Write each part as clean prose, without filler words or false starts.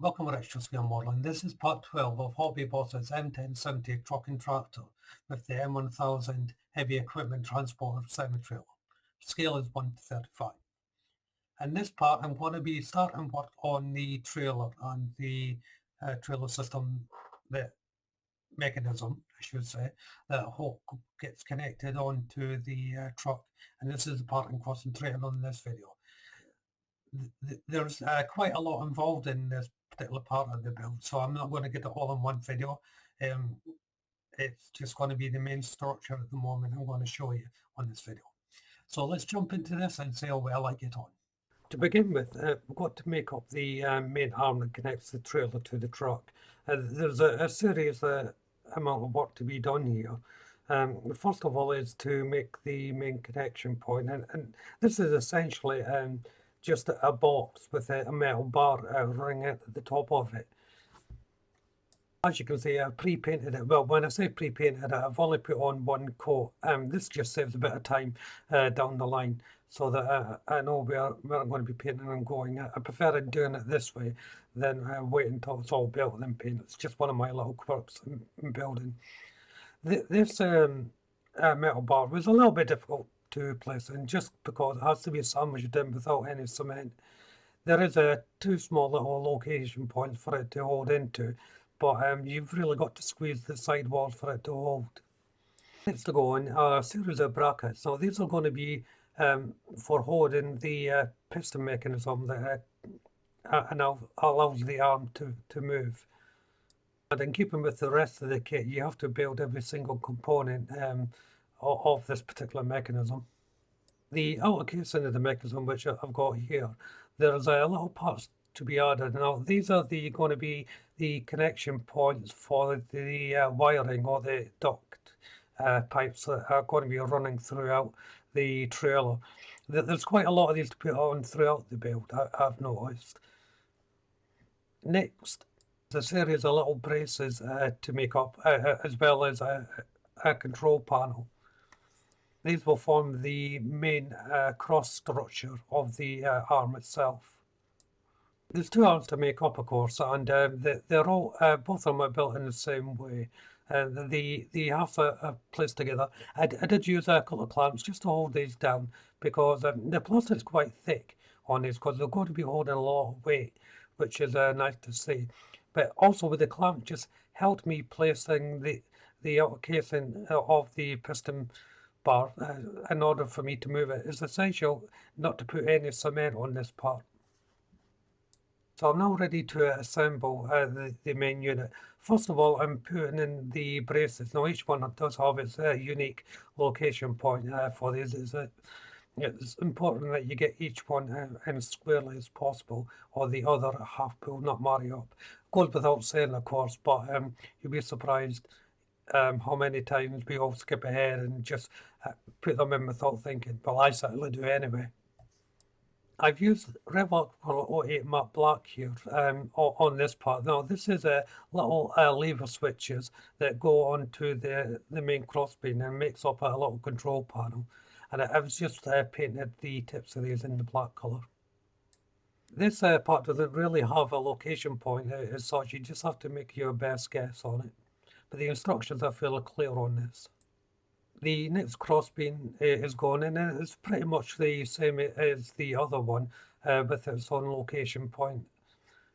Welcome to Extra Scale Modelling. This is part 12 of Hobby Boss's M1070 truck and tractor with the M1000 heavy equipment transporter semi-trailer. Scale is 1:35. In this part, I'm going to be starting work on the trailer and the trailer system, the mechanism, I should say, that gets connected onto the truck. And this is the part I'm concentrating on in this video. There's quite a lot involved in this particular part of the build, so I'm not going to get it all in one video. Um, it's just going to be the main structure at the moment I'm going to show you on this video. So let's jump into this and see how well I get on. To begin with, we've got to make up the main arm that connects the trailer to the truck. There's a serious amount of work to be done here. First of all is to make the main connection point, and this is essentially just a box with a metal bar running out at the top of it. As you can see, I've pre-painted it. Well, when I say pre-painted, I've only put on one coat. This just saves a bit of time down the line, so that I know where I'm going to be painting and going. I prefer doing it this way than waiting until it's all built and then paint. It's just one of my little quirks in building. This metal bar was a little bit difficult to place in, just because it has to be sandwiched in without any cement. There is two small little location points for it to hold into, but you've really got to squeeze the side walls for it to hold. Next to go on are a series of brackets. So these are going to be for holding the piston mechanism that allows the arm to move. And in keeping with the rest of the kit, you have to build every single component of this particular mechanism. The outer casing of the mechanism, which I've got here, there's little parts to be added. Now, these are going to be the connection points for the wiring or the duct pipes that are going to be running throughout the trailer. There's quite a lot of these to put on throughout the build, I've noticed. Next, a series of little braces to make up, as well as a control panel. These will form the main cross structure of the arm itself. There's two arms to make up, of course, and they're all both of them are built in the same way. The halves are placed together. I did use a couple of clamps just to hold these down, because the plastic's quite thick on these, because they're going to be holding a lot of weight, which is nice to see. But also with the clamp just helped me placing the outer casing of the piston bar in order for me to move it. It's essential not to put any cement on this part. So I'm now ready to assemble the main unit. First of all, I'm putting in the braces. Now each one does have its unique location point for these. It's important that you get each one in as squarely as possible, or the other half will not marry up. Goes without saying, of course, but you'll be surprised how many times we all skip ahead and just put them in without thinking. Well, I certainly do anyway. I've used Revlon Color 08 Matte Black here on this part. Now, this is a little lever switches that go onto the main crossbeam and makes up a little control panel. And I've just painted the tips of these in the black colour. This part doesn't really have a location point as such. You just have to make your best guess on it. But the instructions are fairly clear on this. The next crossbeam is going in, and it's pretty much the same as the other one with its own location point.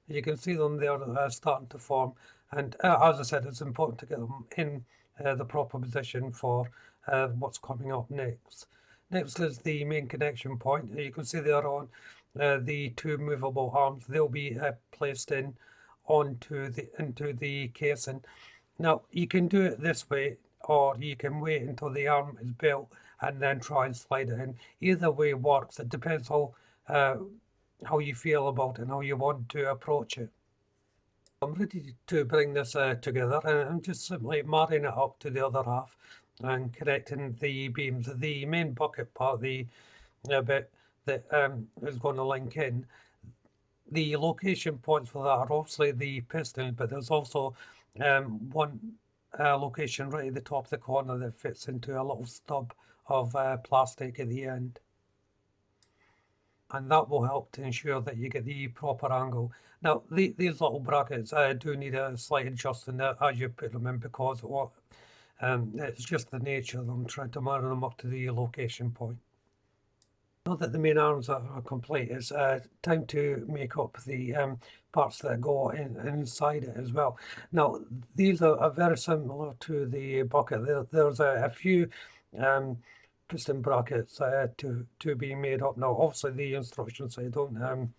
You can see them there starting to form, and as I said, it's important to get them in the proper position for what's coming up next. Next is the main connection point. You can see there on the two movable arms. They'll be placed into the casing. Now, you can do it this way, or you can wait until the arm is built and then try and slide it in. Either way works. It depends how you feel about it and how you want to approach it. I'm ready to bring this together, and I'm just simply marrying it up to the other half and connecting the beams. The main bucket part, the bit that is going to link in, the location points for that are obviously the piston, but there's also one location right at the top of the corner that fits into a little stub of plastic at the end. and that will help to ensure that you get the proper angle. Now, these little brackets do need a slight adjusting as you put them in, because it's just the nature of them, trying to marry them up to the location point. Now that the main arms are complete, it's time to make up the parts that go inside it as well. Now, these are very similar to the bucket. There's a few piston brackets to be made up. Now, obviously, the instructions say don't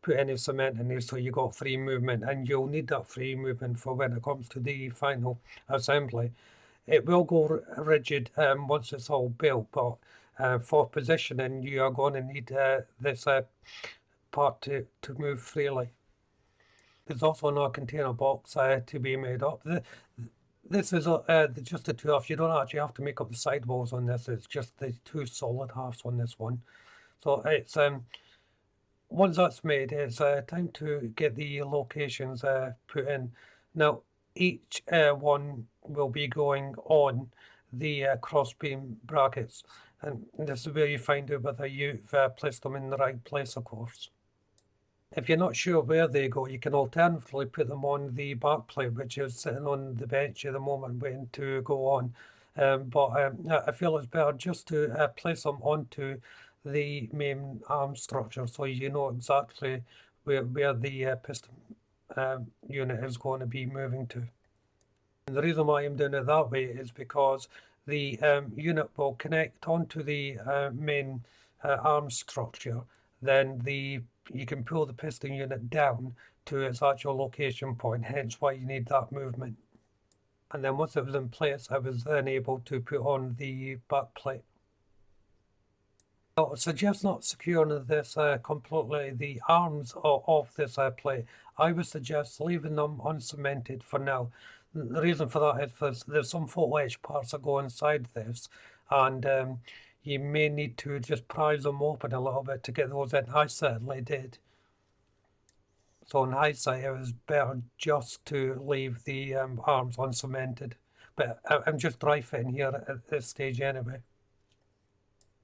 put any cement in there, so you got free movement, and you'll need that free movement for when it comes to the final assembly. It will go rigid once it's all built, but for positioning, you are going to need this part to move freely. There's also another container box to be made up. This is just the two halves. You don't actually have to make up the sidewalls on this. It's just the two solid halves on this one. So it's once that's made, it's time to get the locations put in. Now, each one will be going on the crossbeam brackets, and this is where you find out whether you've placed them in the right place, of course. If you're not sure where they go, you can alternatively put them on the back plate, which is sitting on the bench at the moment waiting to go on. But I feel it's better just to place them onto the main arm structure, so you know exactly where the piston unit is going to be moving to. And the reason why I'm doing it that way is because the unit will connect onto the main arm structure. Then you can pull the piston unit down to its actual location point, hence why you need that movement. And then once it was in place, I was then able to put on the back plate. I would suggest not securing this completely, the arms of this plate. I would suggest leaving them uncemented for now. The reason for that is there's some photo etch parts that go inside this, and you may need to just prise them open a little bit to get those in. I certainly did. So in hindsight, it was better just to leave the arms uncemented. But I'm just dry fitting here at this stage anyway.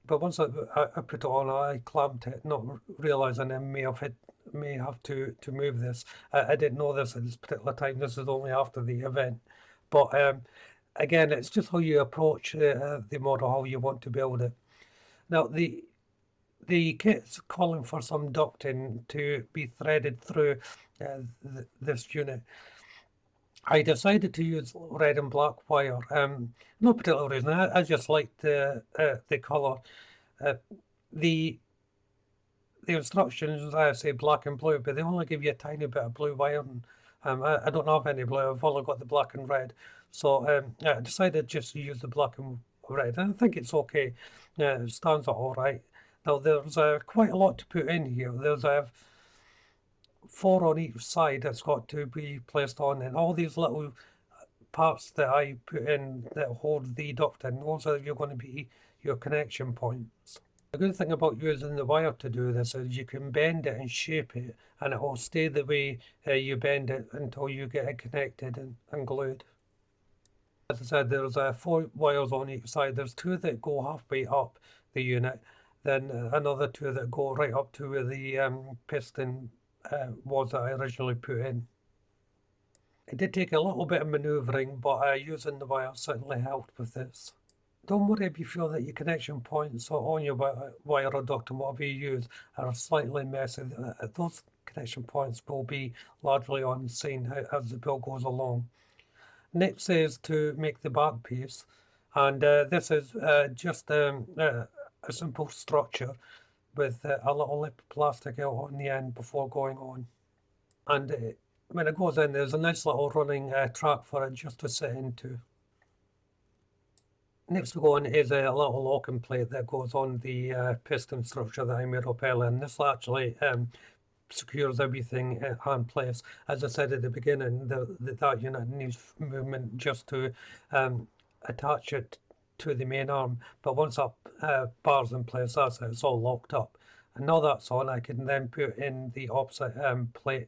But once I put it on, I clamped it, not realising I may have to move this. I didn't know this at this particular time. This is only after the event. But again, it's just how you approach the model, how you want to build it. Now, the kit's calling for some ducting to be threaded through this unit. I decided to use red and black wire. No particular reason. I just liked the colour. The instructions say black and blue, but they only give you a tiny bit of blue wire. And, I don't have any blue. I've only got the black and red. So I decided just to use the black and red. And I think it's okay. It stands out all right. Now there's quite a lot to put in here. There's 4 on each side that's got to be placed on, and all these little parts that I put in that hold the ducting, those are going to be your connection points. The good thing about using the wire to do this is you can bend it and shape it, and it will stay the way you bend it until you get it connected and glued. As I said, there's 4 wires on each side. There's 2 that go halfway up the unit, then another 2 that go right up to where the piston was that I originally put in. It did take a little bit of manoeuvring, but using the wire certainly helped with this. Don't worry if you feel that your connection points on your wire or ducting, whatever you use, are slightly messy. Those connection points will be largely unseen as the build goes along. Next is to make the back piece, and this is just a simple structure with a little lip plastic out on the end before going on. And when it goes in, there's a nice little running track for it just to sit into. Next to go on is a little locking plate that goes on the piston structure that I made up earlier, and this actually secures everything in place. As I said at the beginning, that unit needs movement just to attach it to the main arm, but once that bar's in place, that's it, it's all locked up. And now that's on, I can then put in the opposite plate.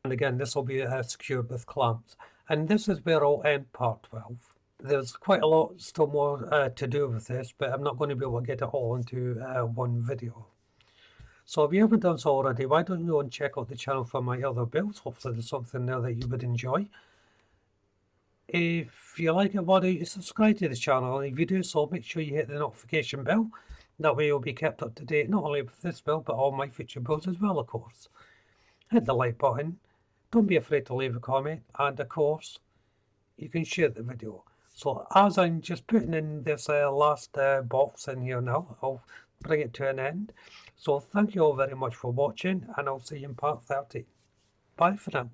And again, this will be secured with clamps. And this is where I'll end part 12. There's quite a lot still more to do with this, but I'm not going to be able to get it all into one video. So if you haven't done so already, why don't you go and check out the channel for my other builds? Hopefully there's something there that you would enjoy. If you like it, why don't you subscribe to the channel? And if you do so, make sure you hit the notification bell. That way you'll be kept up to date, not only with this build, but all my future builds as well, of course. Hit the like button. Don't be afraid to leave a comment. And of course, you can share the video. So as I'm just putting in this last box in here now, I'll bring it to an end. So thank you all very much for watching, and I'll see you in part 30. Bye for now.